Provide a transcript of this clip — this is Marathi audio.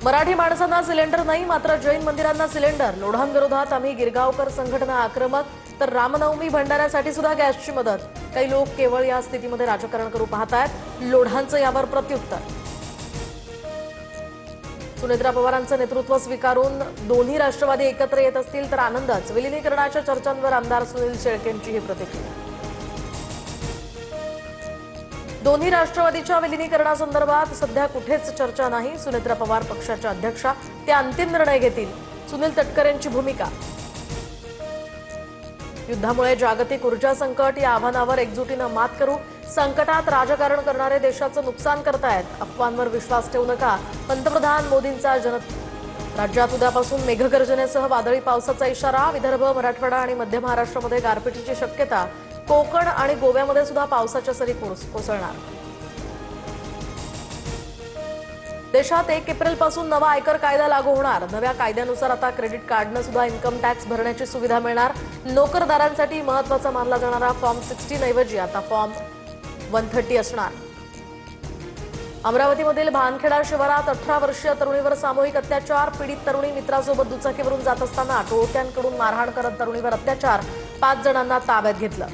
मराठी माणसांना सिलेंडर नाही, मात्र जैन मंदिरांना सिलेंडर. लोढांविरोधात आम्ही गिरगावकर संघटना आक्रमक. तर रामनवमी भंडाऱ्यासाठी सुद्धा गॅसची मदत. काही लोक केवळ या स्थितीमध्ये राजकारण करू पाहतायत. लोढांचं यावर प्रत्युत्तर. सुनेत्रा पवारांचं नेतृत्व स्वीकारून दोन्ही राष्ट्रवादी एकत्र येत असतील तर आनंदच. विलिनीकरणाच्या चर्चांवर आमदार सुनील शेळकेंची ही प्रतिक्रिया. दोन्ही राष्ट्रवादीच्या विलिनीकरणासंदर्भात सध्या कुठेच चर्चा नाही. सुनेत्रा पवार पक्षाच्या अध्यक्षा, ते अंतिम निर्णय घेतील. सुनील तटकरेंची भूमिका. युद्धामुळे जागतिक ऊर्जा संकट या आव्हानावर एकजुटीनं मात करू. संकटात राजकारण करणारे देशाचं नुकसान करतायत. अफवांवर विश्वास ठेवू नका. पंतप्रधान मोदींचा राज्यात उद्यापासून मेघगर्जनेसह वादळी पावसाचा इशारा. विदर्भ, मराठवाडा आणि मध्य महाराष्ट्रामध्ये गारपिटीची शक्यता. कोकण आणि गोव्यामध्ये सुद्धा पावसाच्या सरी कोसळणार. देशात 1 एप्रिलपासून नवा आयकर कायदा लागू होणार. नव्या कायद्यानुसार आता क्रेडिट कार्डनं सुद्धा इन्कम टॅक्स भरण्याची सुविधा मिळणार. नोकरदारांसाठी महत्त्वाचा मानला जाणारा फॉर्म 16 ऐवजी आता फॉर्म 130 असणार. अमरावतीमधील भानखेडा शिवारात 18 वर्षीय तरुणीवर सामूहिक अत्याचार. पीडित तरुणी मित्रासोबत दुचाकीवरून जात असताना टोळक्यांकडून मारहाण करत तरुणीवर अत्याचार. 5 जणांना ताब्यात घेतलं.